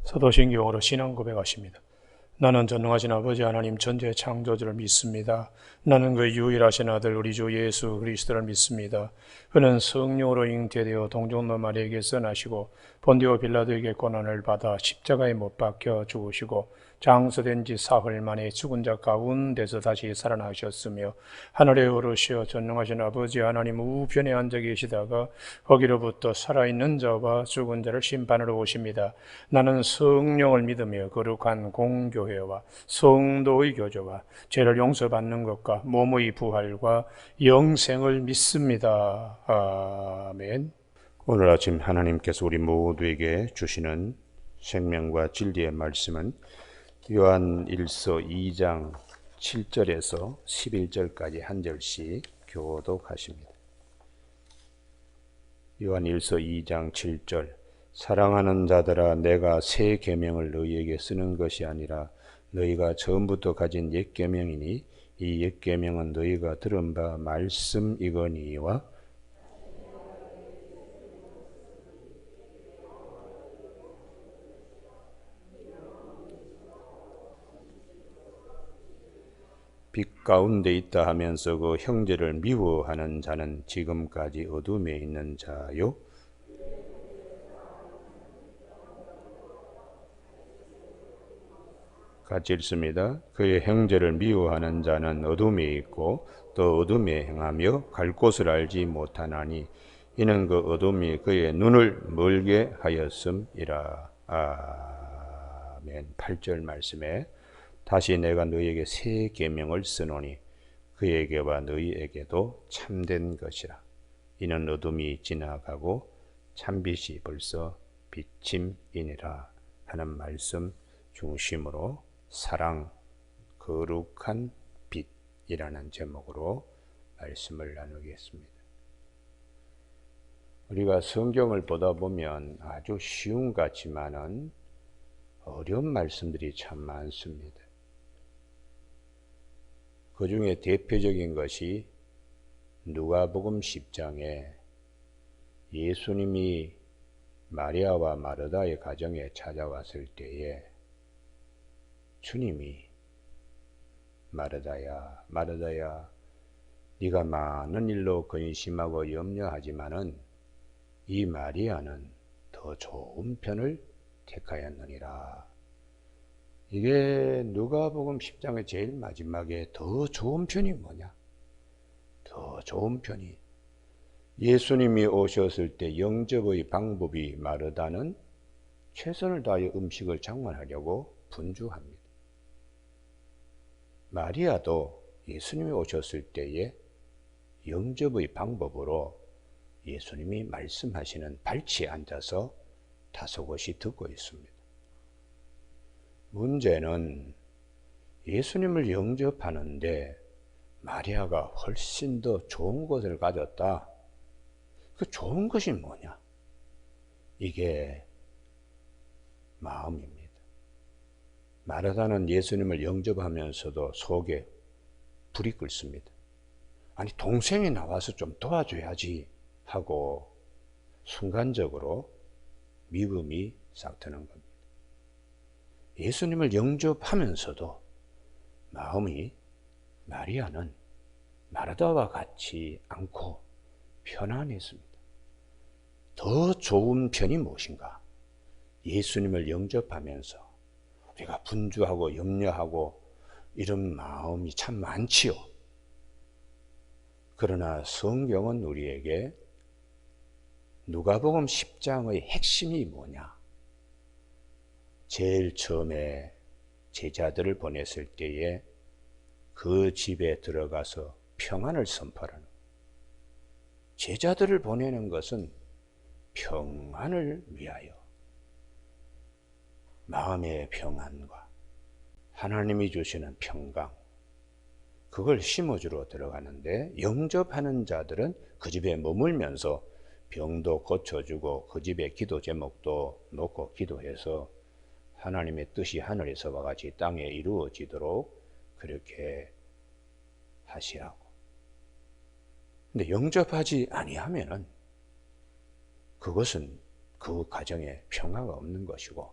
사도신경으로 신앙 고백하십니다. 나는 전능하신 아버지 하나님 전지의 창조주를 믿습니다. 나는 그 유일하신 아들 우리 주 예수 그리스도를 믿습니다. 그는 성령으로 잉태되어 동정노 마리아에게서 나시고 본디오 빌라도에게 고난을 받아 십자가에 못 박혀 죽으시고 장서된 지 사흘 만에 죽은 자 가운데서 다시 살아나셨으며 하늘에 오르시어 전능하신 아버지 하나님 우편에 앉아 계시다가 거기로부터 살아있는 자와 죽은 자를 심판하러 오십니다. 나는 성령을 믿으며 거룩한 공교회와 성도의 교제와 죄를 용서받는 것과 몸의 부활과 영생을 믿습니다. 아멘. 오늘 아침 하나님께서 우리 모두에게 주시는 생명과 진리의 말씀은 요한 1서 2장 7절에서 11절까지 한 절씩 교독하십니다. 요한 1서 2장 7절 사랑하는 자들아 내가 새 계명을 너희에게 쓰는 것이 아니라 너희가 처음부터 가진 옛 계명이니 이 옛 계명은 너희가 들은 바 말씀이거니와 빛 가운데 있다 하면서 그 형제를 미워하는 자는 지금까지 어둠에 있는 자요. 같이 읽습니다. 그의 형제를 미워하는 자는 어둠에 있고 또 어둠에 행하며 갈 곳을 알지 못하나니 이는 그 어둠이 그의 눈을 멀게 하였음이라. 아멘. 8절 말씀에 다시 내가 너희에게 새 계명을 쓰노니 그에게와 너희에게도 참된 것이라. 이는 어둠이 지나가고 참빛이 벌써 비침이니라 하는 말씀 중심으로 사랑, 거룩한 빛이라는 제목으로 말씀을 나누겠습니다. 우리가 성경을 보다 보면 아주 쉬운 것 같지만은 어려운 말씀들이 참 많습니다. 그 중에 대표적인 것이 누가복음 10장에 예수님이 마리아와 마르다의 가정에 찾아왔을 때에 주님이 마르다야, 마르다야, 네가 많은 일로 근심하고 염려하지만은 이 마리아는 더 좋은 편을 택하였느니라. 이게 누가복음 10장의 제일 마지막에 더 좋은 편이 뭐냐? 더 좋은 편이 예수님이 오셨을 때 영접의 방법이 마르다는 최선을 다해 음식을 장만하려고 분주합니다. 마리아도 예수님이 오셨을 때에 영접의 방법으로 예수님이 말씀하시는 발치에 앉아서 다소곳이 듣고 있습니다. 문제는 예수님을 영접하는데 마리아가 훨씬 더 좋은 것을 가졌다. 그 좋은 것이 뭐냐? 이게 마음입니다. 마르다는 예수님을 영접하면서도 속에 불이 끓습니다. 아니 동생이 나와서 좀 도와줘야지 하고 순간적으로 미움이 싹 트는 겁니다. 예수님을 영접하면서도 마음이 마리아는 마르다와 같지 않고 편안했습니다. 더 좋은 편이 무엇인가? 예수님을 영접하면서 우리가 분주하고 염려하고 이런 마음이 참 많지요. 그러나 성경은 우리에게 누가복음 10장의 핵심이 뭐냐? 제일 처음에 제자들을 보냈을 때에 그 집에 들어가서 평안을 선포하는, 제자들을 보내는 것은 평안을 위하여, 마음의 평안과 하나님이 주시는 평강, 그걸 심어주러 들어가는데 영접하는 자들은 그 집에 머물면서 병도 고쳐주고 그 집의 기도 제목도 놓고 기도해서 하나님의 뜻이 하늘에서와 같이 땅에 이루어지도록 그렇게 하시라고. 근데 영접하지 아니하면은 그것은 그 가정에 평화가 없는 것이고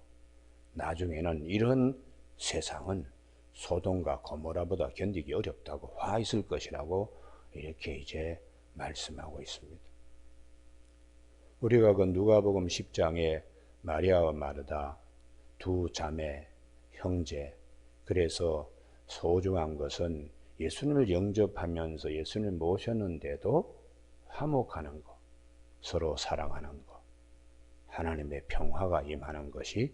나중에는 이런 세상은 소돔과 고모라보다 견디기 어렵다고 화 있을 것이라고 이렇게 이제 말씀하고 있습니다. 우리가 그 누가복음 10장에 마리아와 마르다 두 자매 형제, 그래서 소중한 것은 예수님을 영접하면서 예수님을 모셨는데도 화목하는 것, 서로 사랑하는 것, 하나님의 평화가 임하는 것이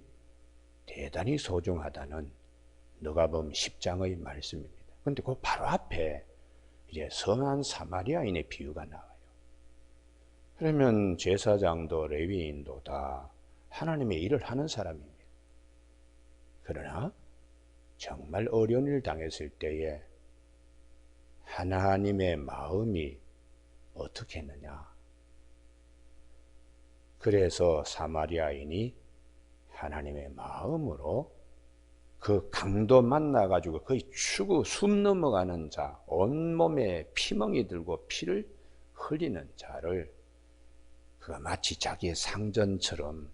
대단히 소중하다는 누가복음 10장의 말씀입니다. 그런데 그 바로 앞에 이제 선한 사마리아인의 비유가 나와요. 그러면 제사장도 레위인도 다 하나님의 일을 하는 사람입니다. 그러나 정말 어려운 일 당했을 때에 하나님의 마음이 어떻게 했느냐. 그래서 사마리아인이 하나님의 마음으로 그 강도 만나가지고 거의 죽어 숨 넘어가는 자, 온몸에 피멍이 들고 피를 흘리는 자를 그가 마치 자기의 상전처럼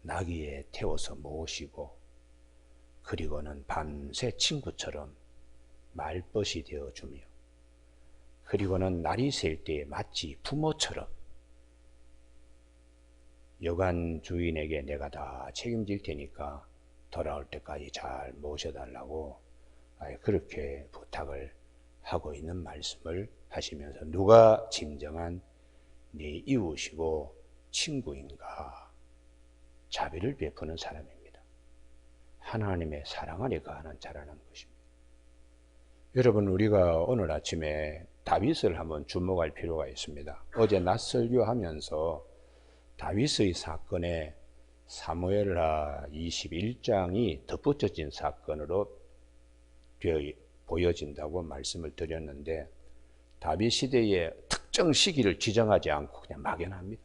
나귀에 태워서 모시고, 그리고는 밤새 친구처럼 말벗이 되어주며, 그리고는 날이 셀 때 마치 부모처럼 여관 주인에게 내가 다 책임질 테니까 돌아올 때까지 잘 모셔달라고 그렇게 부탁을 하고 있는 말씀을 하시면서 누가 진정한 네 이웃이고 친구인가? 자비를 베푸는 사람입니다. 하나님의 사랑 안에 거하는 자라는 것입니다. 여러분, 우리가 오늘 아침에 다윗을 한번 주목할 필요가 있습니다. 어제 낮 설교하면서 다윗의 사건에 사무엘하 21장이 덧붙여진 사건으로 보여진다고 말씀을 드렸는데, 다윗 시대의 특정 시기를 지정하지 않고 그냥 막연합니다.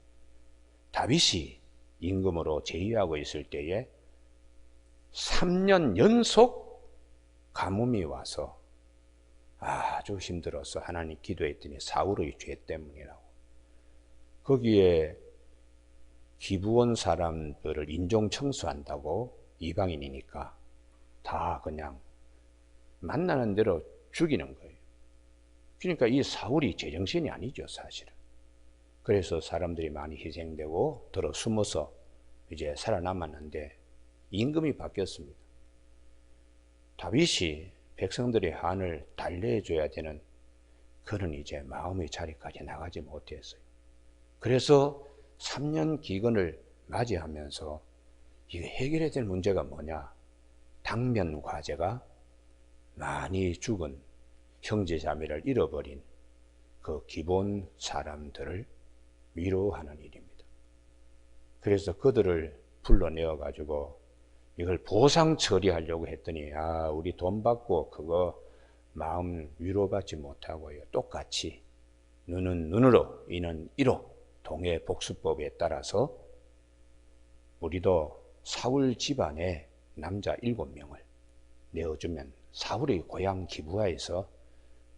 다윗이 임금으로 제위하고 있을 때에 3년 연속 가뭄이 와서 아주 힘들어서 하나님 기도했더니 사울의 죄 때문이라고. 거기에 기브온 사람들을 인종 청소한다고, 이방인이니까 다 그냥 만나는 대로 죽이는 거예요. 그러니까 이 사울이 제정신이 아니죠, 사실은. 그래서 사람들이 많이 희생되고 들어 숨어서 이제 살아남았는데 임금이 바뀌었습니다. 다윗이 백성들의 한을 달래줘야 되는 그런 이제 마음의 자리까지 나가지 못했어요. 그래서 3년 기근을 맞이하면서 이게 해결해야 될 문제가 뭐냐? 당면 과제가 많이 죽은 형제 자매를 잃어버린 그 기본 사람들을 위로하는 일입니다. 그래서 그들을 불러내어 가지고 이걸 보상 처리하려고 했더니 우리 돈 받고 그거 마음 위로받지 못하고요. 똑같이 눈은 눈으로 이는 이로 동해 복수법에 따라서 우리도 사울 집안에 남자 7명을 내어주면 사울의 고향 기브아에서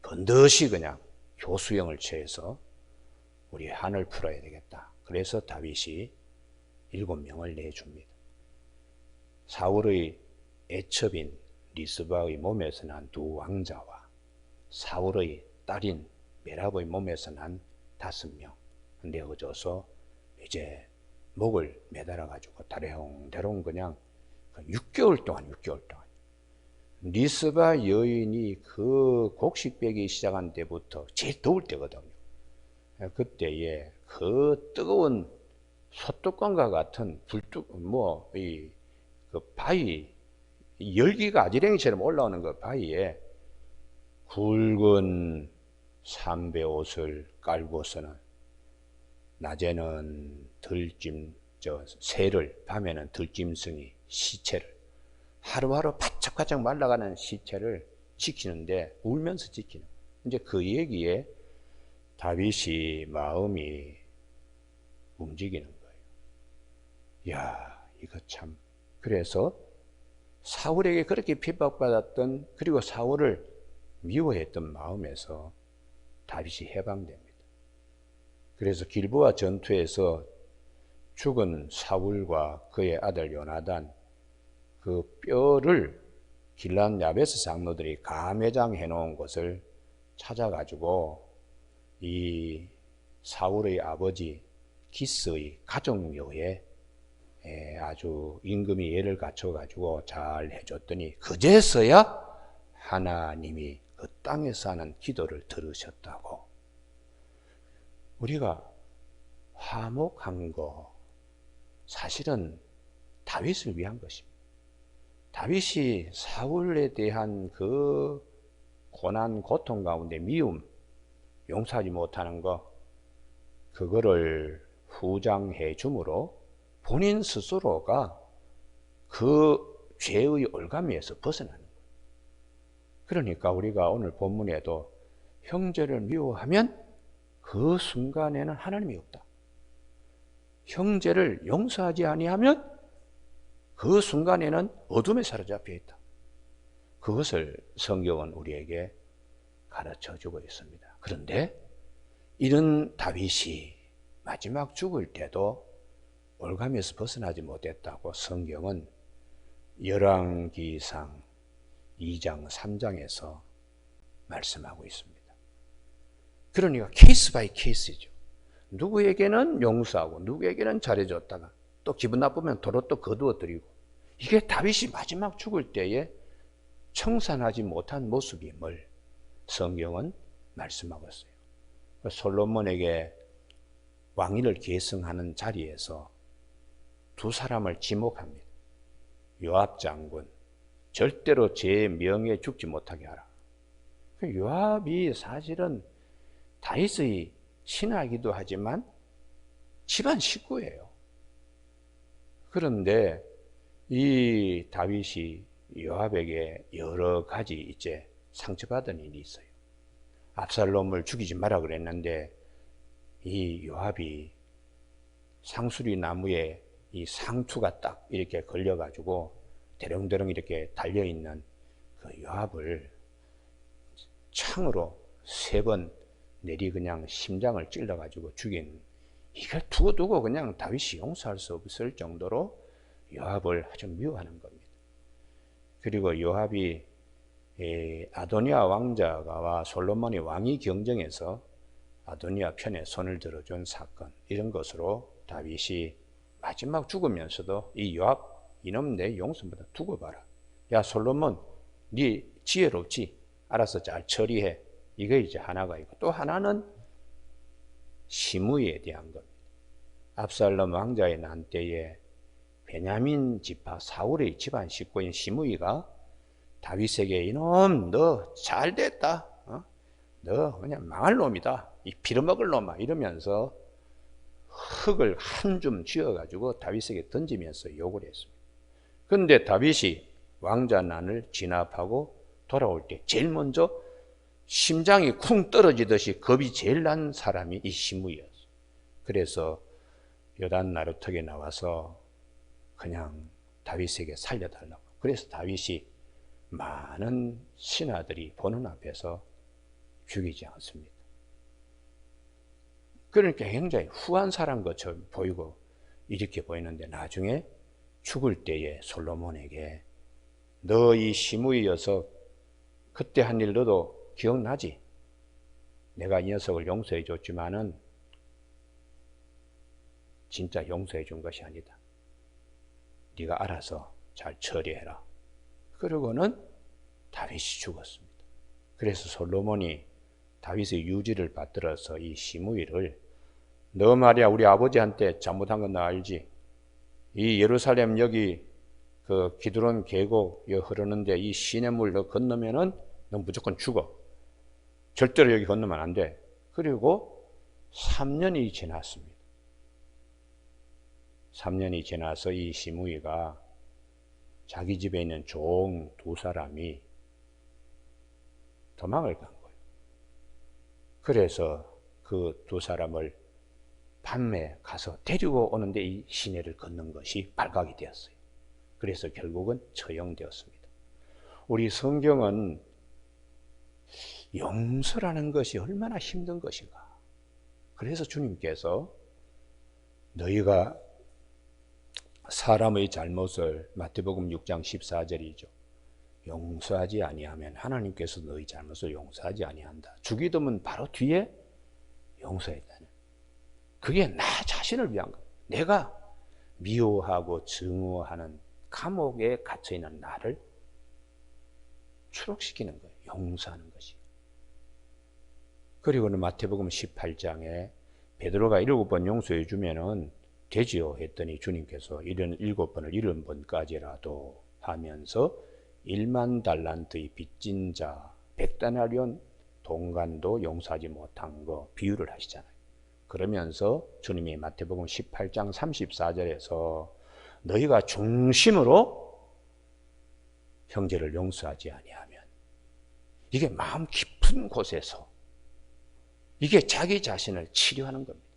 번듯이 그냥 교수형을 취해서 우리 한을 풀어야 되겠다. 그래서 다윗이 7명을 내줍니다. 사울의 애첩인 리스바의 몸에서 난 두 왕자와 사울의 딸인 메랍의 몸에서 난 5명 내어줘서 이제 목을 매달아 가지고 다래홍다래홍 그냥 6개월 동안 리스바 여인이 그 곡식 빼기 시작한 때부터 제일 더울 때거든요. 그때에 그 뜨거운 소뚜껑과 같은 그 바위, 열기가 아지랭이처럼 올라오는 그 바위에 굵은 삼배 옷을 깔고서는 낮에는 새를, 밤에는 들짐승이 시체를, 하루하루 바짝바짝 말라가는 시체를 지키는데 울면서 지키는. 이제 그 얘기에 다윗이 마음이 움직이는 거예요. 야, 이거 참. 그래서 사울에게 그렇게 핍박받았던, 그리고 사울을 미워했던 마음에서 다윗이 해방됩니다. 그래서 길보아 전투에서 죽은 사울과 그의 아들 요나단, 그 뼈를 길란 야베스 장로들이 가매장해 놓은 곳을 찾아가지고 이 사울의 아버지 기스의 가족묘에 아주 임금이 예를 갖춰가지고 잘 해줬더니 그제서야 하나님이 그 땅에서 하는 기도를 들으셨다고. 우리가 화목한 거 사실은 다윗을 위한 것입니다. 다윗이 사울에 대한 그 고난, 고통 가운데 미움, 용서하지 못하는 거, 그거를 후장해 줌으로 본인 스스로가 그 죄의 올가미에서 벗어나는 거예요. 그러니까 우리가 오늘 본문에도 형제를 미워하면 그 순간에는 하나님이 없다. 형제를 용서하지 아니하면 그 순간에는 어둠에 사로잡혀 있다. 그것을 성경은 우리에게 가르쳐 주고 있습니다. 그런데 이런 다윗이 마지막 죽을 때도 올가미에서 벗어나지 못했다고 성경은 열왕기상 2장 3장에서 말씀하고 있습니다. 그러니까 케이스 바이 케이스죠. 누구에게는 용서하고 누구에게는 잘해줬다가 또 기분 나쁘면 도로 또 거두어드리고, 이게 다윗이 마지막 죽을 때에 청산하지 못한 모습임을 성경은 말씀하고 있어요. 솔로몬에게 왕위를 계승하는 자리에서 두 사람을 지목합니다. 요압 장군, 절대로 제 명예에 죽지 못하게 하라. 요압이 사실은 다윗의 신하이기도 하지만 집안 식구예요. 그런데 이 다윗이 요압에게 여러 가지 이제 상처받은 일이 있어요. 압살롬을 죽이지 마라 그랬는데 이 요압이 상수리 나무에 이 상투가 딱 이렇게 걸려가지고 대령대령 이렇게 달려있는 그 요압을 창으로 3번 내리 그냥 심장을 찔러가지고 죽인, 이걸 두고두고 그냥 다윗이 용서할 수 없을 정도로 요압을 아주 미워하는 겁니다. 그리고 요압이 아도니아 왕자와 솔로몬이 왕위 경쟁에서 아도니아 편에 손을 들어준 사건, 이런 것으로 다윗이 마지막 죽으면서도 이 요압, 이놈 내 용서보다 두고 봐라. 야 솔로몬, 네 지혜롭지? 알아서 잘 처리해. 이거 이제 하나가 있고, 또 하나는 시므이에 대한 겁니다. 압살롬 왕자의 난 때에 베냐민 지파 사울의 집안 식구인 시므이가 다윗에게 이놈 너 잘됐다, 너 그냥 망할 놈이다, 이 빌어먹을 놈아, 이러면서 흙을 한 줌 쥐어가지고 다윗에게 던지면서 욕을 했습니다. 그런데 다윗이 왕자난을 진압하고 돌아올 때 제일 먼저 심장이 쿵 떨어지듯이 겁이 제일 난 사람이 이 시므이였어요. 그래서 요단 나루턱에 나와서 그냥 다윗에게 살려달라고. 그래서 다윗이 많은 신하들이 보는 앞에서 죽이지 않습니다. 그러니까 굉장히 후한 사람 것처럼 보이고 이렇게 보이는데, 나중에 죽을 때에 솔로몬에게 너 이 시므이 녀석 그때 한 일 너도 기억나지? 내가 이 녀석을 용서해 줬지만은 진짜 용서해 준 것이 아니다. 네가 알아서 잘 처리해라. 그러고는 다윗이 죽었습니다. 그래서 솔로몬이 다윗의 유지를 받들어서 이 시므이를, 너 말이야 우리 아버지한테 잘못한 건 나 알지? 이 예루살렘 여기 그 기드론 계곡 흐르는데 이 시냇물 너 건너면은 너 무조건 죽어. 절대로 여기 건너면 안 돼. 그리고 3년이 지났습니다. 3년이 지나서 이 시므이가 자기 집에 있는 종 2사람이 도망을 간 거예요. 그래서 그 2사람을 밤에 가서 데리고 오는데 이 시내를 걷는 것이 발각이 되었어요. 그래서 결국은 처형되었습니다. 우리 성경은 용서라는 것이 얼마나 힘든 것인가. 그래서 주님께서 너희가 사람의 잘못을 마태복음 6장 14절이죠. 용서하지 아니하면 하나님께서 너희 잘못을 용서하지 아니한다. 주기도문 바로 뒤에 용서했다는. 그게 나 자신을 위한 거예요. 내가 미워하고 증오하는 감옥에 갇혀있는 나를 추록시키는 거예요. 용서하는 것이. 그리고는 마태복음 18장에 베드로가 7번 용서해 주면은 되지요 했더니 주님께서 7번을 70번까지라도 하면서 1만 달란트의 빚진 자 100데나리온 동간도 용서하지 못한 거 비유를 하시잖아요. 그러면서 주님이 마태복음 18장 34절에서 너희가 중심으로 형제를 용서하지 아니하면, 이게 마음 깊은 곳에서 이게 자기 자신을 치료하는 겁니다.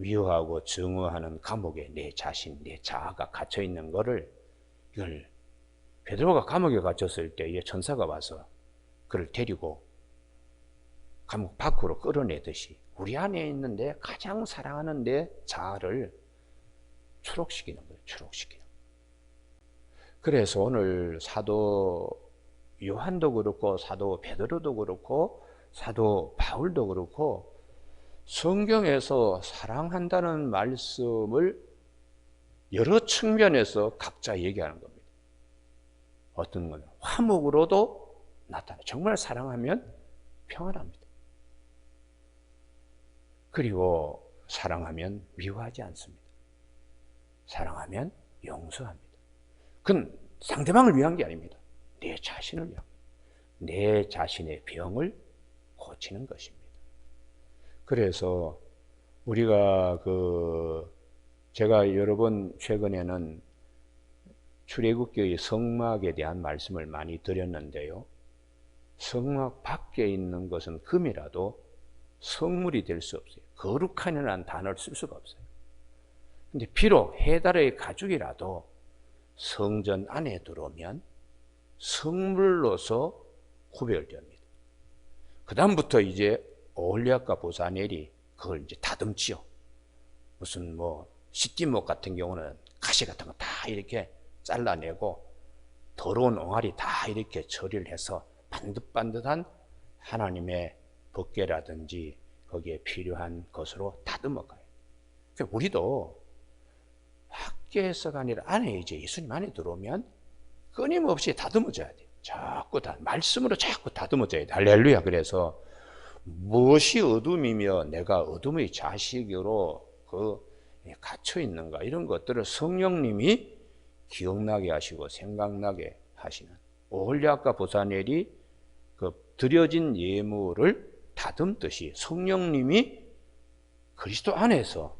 미워하고 증오하는 감옥에 내 자신, 내 자아가 갇혀 있는 거를, 이걸 베드로가 감옥에 갇혔을 때 이 천사가 와서 그를 데리고 감옥 밖으로 끌어내듯이 우리 안에 있는 내 가장 사랑하는 내 자아를 추록시키는 거예요. 추록시키는. 그래서 오늘 사도 요한도 그렇고 사도 베드로도 그렇고 사도 바울도 그렇고 성경에서 사랑한다는 말씀을 여러 측면에서 각자 얘기하는 겁니다. 어떤 건 화목으로도 나타나. 정말 사랑하면 평안합니다. 그리고 사랑하면 미워하지 않습니다. 사랑하면 용서합니다. 그건 상대방을 위한 게 아닙니다. 내 자신을 위한, 내 자신의 병을 고치는 것입니다. 그래서 우리가 제가 여러 번 최근에는 출애굽기의 성막에 대한 말씀을 많이 드렸는데요. 성막 밖에 있는 것은 금이라도 성물이 될 수 없어요. 거룩한이라는 단어를 쓸 수가 없어요. 근데 비록 해달의 가죽이라도 성전 안에 들어오면 성물로서 구별됩니다. 그 다음부터 이제 오홀리압과 보사넬이 그걸 이제 다듬지요. 무슨 시띠목 같은 경우는 가시 같은 거 다 이렇게 잘라내고 더러운 옹알이 다 이렇게 처리를 해서 반듯반듯한 하나님의 법궤라든지 거기에 필요한 것으로 다듬어 가요. 그러니까 우리도 밖에서가 아니라 안에 이제 예수님 안에 들어오면 끊임없이 다듬어져야 돼요. 자꾸 말씀으로 자꾸 다듬어져야 돼요. 할렐루야. 그래서 무엇이 어둠이며 내가 어둠의 자식으로 갇혀 있는가, 이런 것들을 성령님이 기억나게 하시고 생각나게 하시는, 오홀리압과 보사넬이 드려진 예물을 다듬듯이 성령님이 그리스도 안에서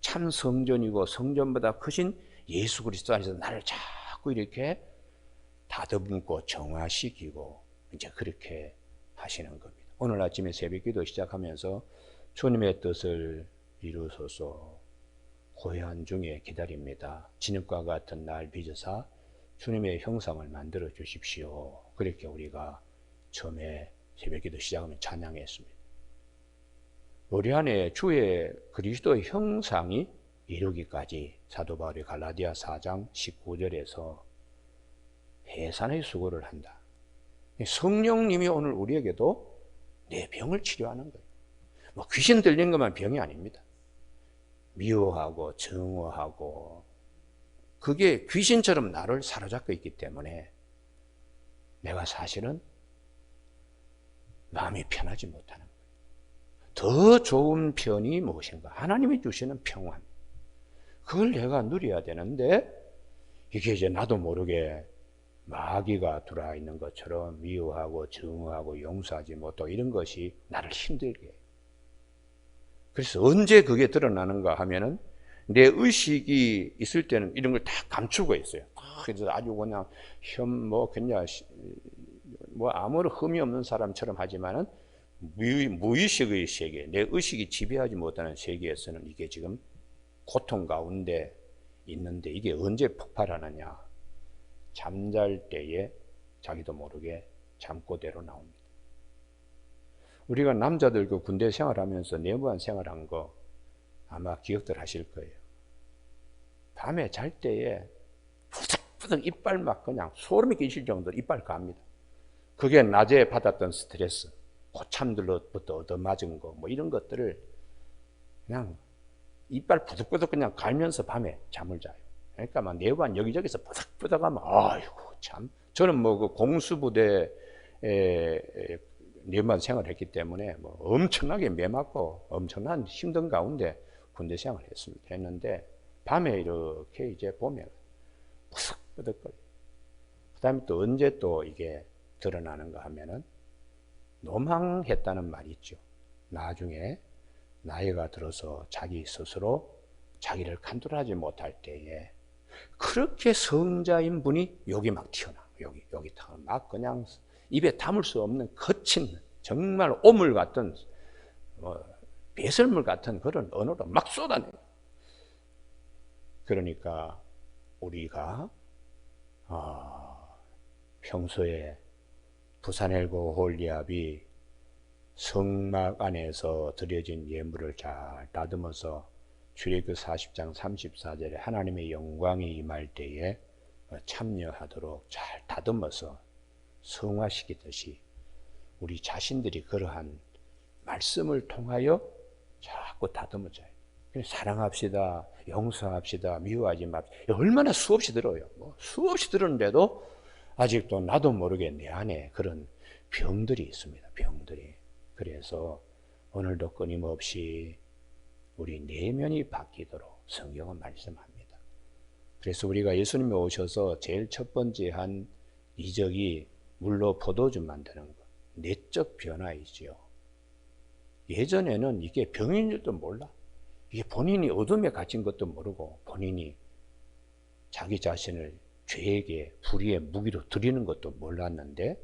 참 성전이고 성전보다 크신 예수 그리스도 안에서 나를 자꾸 이렇게 다듬고 정화시키고 이제 그렇게 하시는 겁니다. 오늘 아침에 새벽기도 시작하면서 주님의 뜻을 이루소서, 고요한 중에 기다립니다. 진흙과 같은 날 빚으사 주님의 형상을 만들어 주십시오. 그렇게 우리가 처음에 새벽기도 시작하면 찬양했습니다. 우리 안에 주의 그리스도의 형상이 이루기까지 사도 바울이 갈라디아 4장 19절에서 해산의 수고를 한다. 성령님이 오늘 우리에게도 내 병을 치료하는 거예요. 귀신 들린 것만 병이 아닙니다. 미워하고 증오하고 그게 귀신처럼 나를 사로잡고 있기 때문에 내가 사실은 마음이 편하지 못하는 거예요. 더 좋은 편이 무엇인가? 하나님이 주시는 평안. 그걸 내가 누려야 되는데 이게 이제 나도 모르게 마귀가 들어와 있는 것처럼 미워하고 증오하고 용서하지 못하고 이런 것이 나를 힘들게 해요. 그래서 언제 그게 드러나는가 하면은 내 의식이 있을 때는 이런 걸 다 감추고 있어요. 그래서 아주 그냥 그냥 아무런 흠이 없는 사람처럼 하지만은 무의식의 세계, 내 의식이 지배하지 못하는 세계에서는 이게 지금 고통 가운데 있는데 이게 언제 폭발하느냐? 잠잘 때에 자기도 모르게 잠꼬대로 나옵니다. 우리가 남자들 군대 생활하면서 내무반 생활한 거 아마 기억들 하실 거예요. 밤에 잘 때에 푸득푸득 이빨 막 그냥 소름이 끼칠 정도로 이빨 갑니다. 그게 낮에 받았던 스트레스, 고참들로부터 얻어맞은 거, 뭐 이런 것들을 그냥 이빨 푸득푸득 그냥 갈면서 밤에 잠을 자요. 그러니까 막 내관 여기저기서 푸득푸득하면, 아이고, 참. 저는 뭐 그 공수부대에 내관 생활했기 때문에 뭐 엄청나게 매맞고 엄청난 힘든 가운데 군대 생활을 했는데, 밤에 이렇게 이제 보면 푸득푸득거려. 그 다음에 또 언제 또 이게 드러나는가 하면은, 노망했다는 말이 있죠. 나중에 나이가 들어서 자기 스스로 자기를 간둔하지 못할 때에 그렇게 성자인 분이 여기 막 튀어나와. 여기 막 그냥 입에 담을 수 없는 거친 정말 오물 같은 배설물 같은 그런 언어로 막 쏟아내요. 그러니까 우리가 평소에 부산엘고 홀리압이 성막 안에서 드려진 예물을 잘 다듬어서 출애굽 40장 34절에 하나님의 영광이 임할 때에 참여하도록 잘 다듬어서 성화시키듯이 우리 자신들이 그러한 말씀을 통하여 자꾸 다듬어져요. 사랑합시다, 용서합시다, 미워하지 맙시다. 얼마나 수없이 들어요. 수없이 들었는데도 아직도 나도 모르게 내 안에 그런 병들이 있습니다. 병들이. 그래서 오늘도 끊임없이 우리 내면이 바뀌도록 성경은 말씀합니다. 그래서 우리가 예수님이 오셔서 제일 첫 번째 한 이적이 물로 포도주 만드는 것, 내적 변화이지요. 예전에는 이게 병인 줄도 몰라. 이게 본인이 어둠에 갇힌 것도 모르고 본인이 자기 자신을 죄에게 불의의 무기로 드리는 것도 몰랐는데,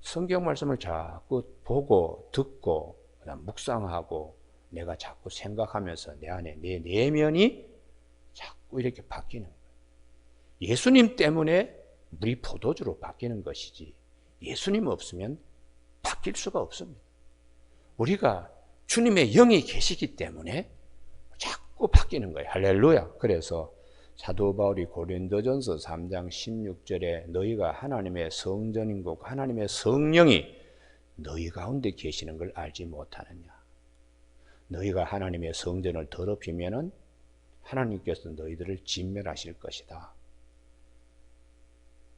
성경 말씀을 자꾸 보고 듣고 그다음 묵상하고 내가 자꾸 생각하면서 내 안에 내 내면이 자꾸 이렇게 바뀌는 거예요. 예수님 때문에 물이 포도주로 바뀌는 것이지 예수님 없으면 바뀔 수가 없습니다. 우리가 주님의 영이 계시기 때문에 자꾸 바뀌는 거예요. 할렐루야. 그래서 사도 바울이 고린도전서 3장 16절에 너희가 하나님의 성전이고 하나님의 성령이 너희 가운데 계시는 걸 알지 못하느냐. 너희가 하나님의 성전을 더럽히면은 하나님께서 너희들을 진멸하실 것이다.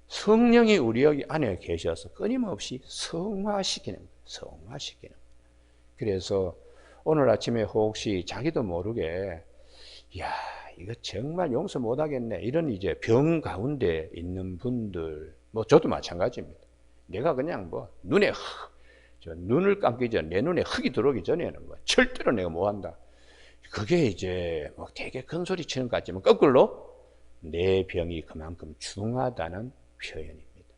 성령이 우리 여기 안에 계셔서 끊임없이 성화시키는 거예요. 성화시키는 거예요. 그래서 오늘 아침에 혹시 자기도 모르게 이거 정말 용서 못하겠네 이런 이제 병 가운데 있는 분들, 저도 마찬가지입니다. 내가 그냥 눈에 눈을 감기 전 내 눈에 흙이 들어오기 전에는 절대로 내가 못한다. 그게 이제 되게 큰 소리 치는 것 같지만 거꾸로 내 병이 그만큼 중하다는 표현입니다.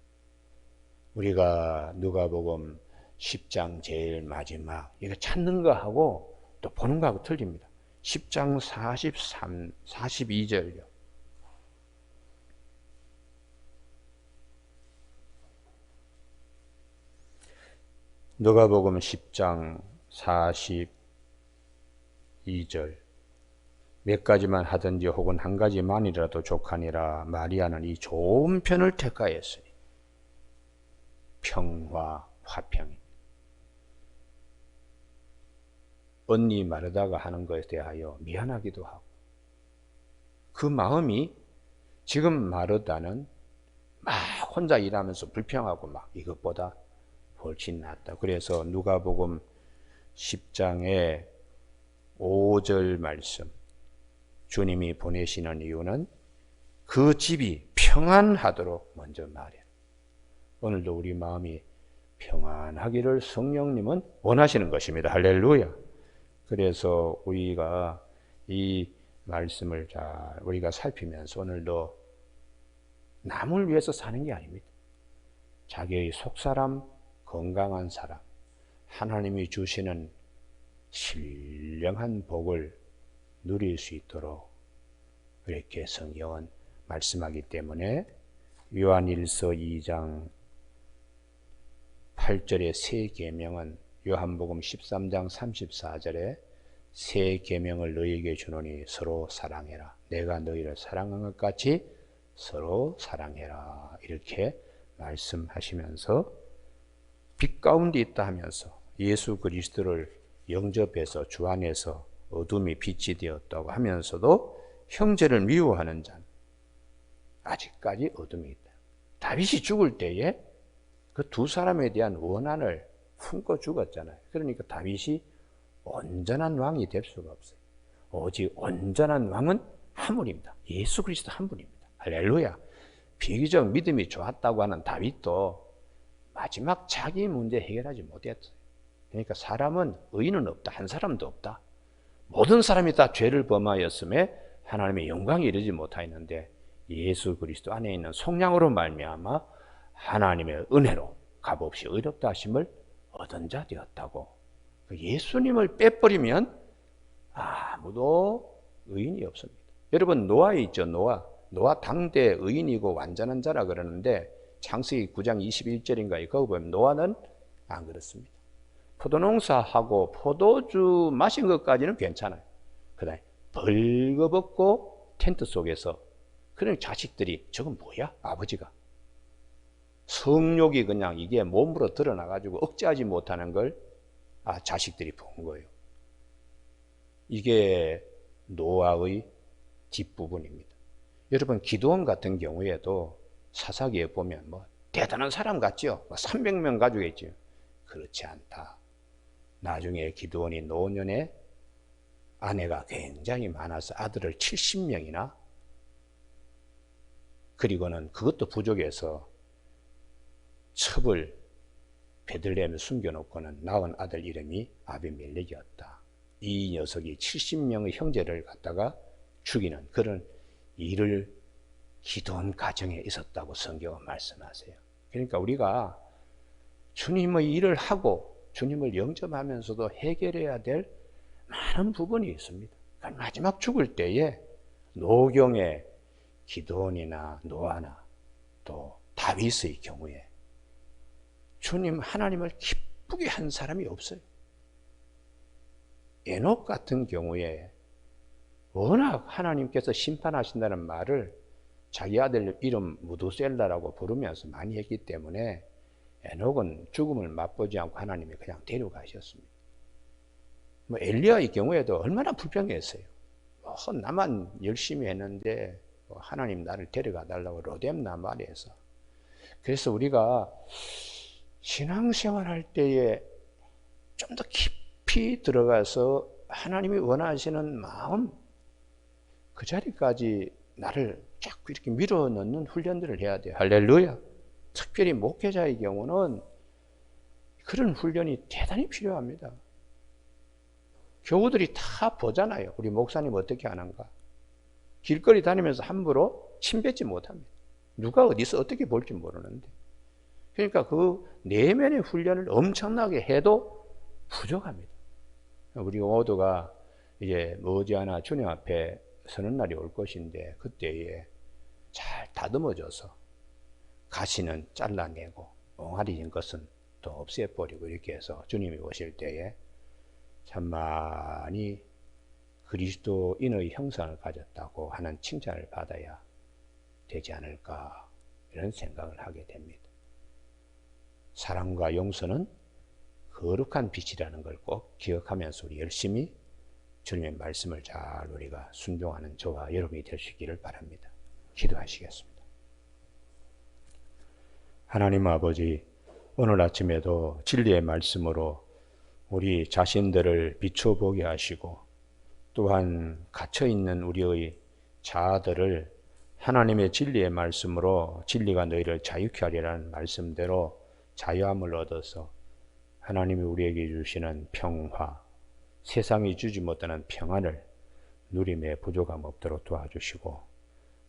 우리가 누가복음 10장 제일 마지막 이거 찾는 거하고 또 보는 거하고 틀립니다. 10장 42절요. 누가복음 10장 42절. 몇 가지만 하든지 혹은 한 가지만이라도 족하니라. 마리아는 이 좋은 편을 택하였으니 평화 화평이. 언니 마르다가 하는 것에 대하여 미안하기도 하고, 그 마음이 지금 마르다는 막 혼자 일하면서 불평하고 막 이것보다 훨씬 낫다. 그래서 누가복음 10장의 5절 말씀, 주님이 보내시는 이유는 그 집이 평안하도록 먼저 말해요. 오늘도 우리 마음이 평안하기를 성령님은 원하시는 것입니다. 할렐루야. 그래서 우리가 이 말씀을 잘 우리가 살피면서 오늘도 남을 위해서 사는 게 아닙니다. 자기의 속사람, 건강한 사람, 하나님이 주시는 신령한 복을 누릴 수 있도록 이렇게 성경은 말씀하기 때문에 요한일서 2장 8절의 세 계명은 요한복음 13장 34절에 새 계명을 너희에게 주노니 서로 사랑해라. 내가 너희를 사랑한 것 같이 서로 사랑해라. 이렇게 말씀하시면서 빛 가운데 있다 하면서 예수 그리스도를 영접해서 주 안에서 어둠이 빛이 되었다고 하면서도 형제를 미워하는 자는 아직까지 어둠이 있다. 다윗이 죽을 때에 그 두 사람에 대한 원한을 품고 죽었잖아요. 그러니까 다윗이 온전한 왕이 될 수가 없어요. 오직 온전한 왕은 한 분입니다. 예수 그리스도 한 분입니다. 할렐루야. 비교적 믿음이 좋았다고 하는 다윗도 마지막 자기 문제 해결하지 못했어요. 그러니까 사람은 의인은 없다. 한 사람도 없다. 모든 사람이 다 죄를 범하였음에 하나님의 영광에 이르지 못하였는데 예수 그리스도 안에 있는 속량으로 말미암아 하나님의 은혜로 값없이 의롭다 하심을 얻은 자 되었다고. 예수님을 빼버리면 아무도 의인이 없습니다. 여러분 노아 있죠. 노아 당대 의인이고 완전한 자라 그러는데 창세기 9장 21절인가 거기 보면 노아는 안 그렇습니다. 포도농사하고 포도주 마신 것까지는 괜찮아요. 그 다음에 벌거벗고 텐트 속에서 그런 자식들이 저건 뭐야? 아버지가 성욕이 그냥 이게 몸으로 드러나가지고 억제하지 못하는 걸 자식들이 본 거예요. 이게 노아의 뒷부분입니다. 여러분 기드온 같은 경우에도 사사기에 보면 대단한 사람 같죠? 300명 가지고 그렇지 않다. 나중에 기드온이 노년에 아내가 굉장히 많아서 아들을 70명이나 그리고는 그것도 부족해서 첩을 베들레헴에 숨겨놓고는 낳은 아들 이름이 아비멜렉이었다. 이 녀석이 70명의 형제를 갖다가 죽이는 그런 일을 기도한 가정에 있었다고 성경은 말씀하세요. 그러니까 우리가 주님의 일을 하고 주님을 영접하면서도 해결해야 될 많은 부분이 있습니다. 그러니까 마지막 죽을 때에 노경의 기드온이나 노아나 또 다윗의 경우에 주님 하나님을 기쁘게 한 사람이 없어요. 에녹 같은 경우에 워낙 하나님께서 심판하신다는 말을 자기 아들 이름 무두셀라라고 부르면서 많이 했기 때문에 에녹은 죽음을 맛보지 않고 하나님이 그냥 데려가셨습니다. 엘리야의 경우에도 얼마나 불평했어요. 나만 열심히 했는데 하나님 나를 데려가 달라고 로뎀나 말에서. 그래서 우리가 신앙생활 할 때에 좀 더 깊이 들어가서 하나님이 원하시는 마음 그 자리까지 나를 자꾸 이렇게 밀어넣는 훈련들을 해야 돼요. 할렐루야. 특별히 목회자의 경우는 그런 훈련이 대단히 필요합니다. 교우들이 다 보잖아요. 우리 목사님 어떻게 하는가. 길거리 다니면서 함부로 침 뱉지 못합니다. 누가 어디서 어떻게 볼지 모르는데. 그러니까 그 내면의 훈련을 엄청나게 해도 부족합니다. 우리 모두가 이제 머지않아 주님 앞에 서는 날이 올 것인데 그때에 잘 다듬어져서 가시는 잘라내고 옹알이진 것은 또 없애버리고 이렇게 해서 주님이 오실 때에 참 많이 그리스도인의 형상을 가졌다고 하는 칭찬을 받아야 되지 않을까 이런 생각을 하게 됩니다. 사랑과 용서는 거룩한 빛이라는 걸 꼭 기억하면서 우리 열심히 주님의 말씀을 잘 우리가 순종하는 저와 여러분이 되시기를 바랍니다. 기도하시겠습니다. 하나님 아버지, 오늘 아침에도 진리의 말씀으로 우리 자신들을 비춰보게 하시고 또한 갇혀있는 우리의 자아들을 하나님의 진리의 말씀으로 진리가 너희를 자유케 하리라는 말씀대로 자유함을 얻어서 하나님이 우리에게 주시는 평화, 세상이 주지 못하는 평안을 누림에 부족함 없도록 도와주시고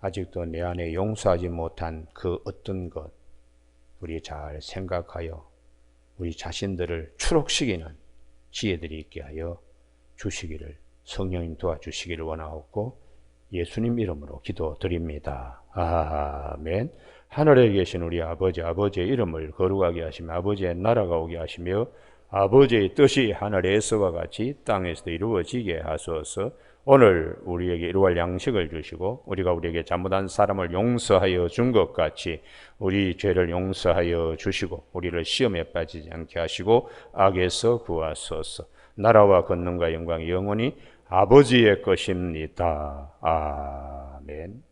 아직도 내 안에 용서하지 못한 그 어떤 것 우리 잘 생각하여 우리 자신들을 추록시키는 지혜들이 있게 하여 주시기를 성령님 도와주시기를 원하옵고 예수님 이름으로 기도드립니다. 아멘. 하늘에 계신 우리 아버지, 아버지의 이름을 거룩하게 하시며 아버지의 나라가 오게 하시며 아버지의 뜻이 하늘에서와 같이 땅에서도 이루어지게 하소서. 오늘 우리에게 일용할 양식을 주시고 우리가 우리에게 잘못한 사람을 용서하여 준 것 같이 우리 죄를 용서하여 주시고 우리를 시험에 빠지지 않게 하시고 악에서 구하소서. 나라와 권능과 영광이 영원히 아버지의 것입니다. 아멘.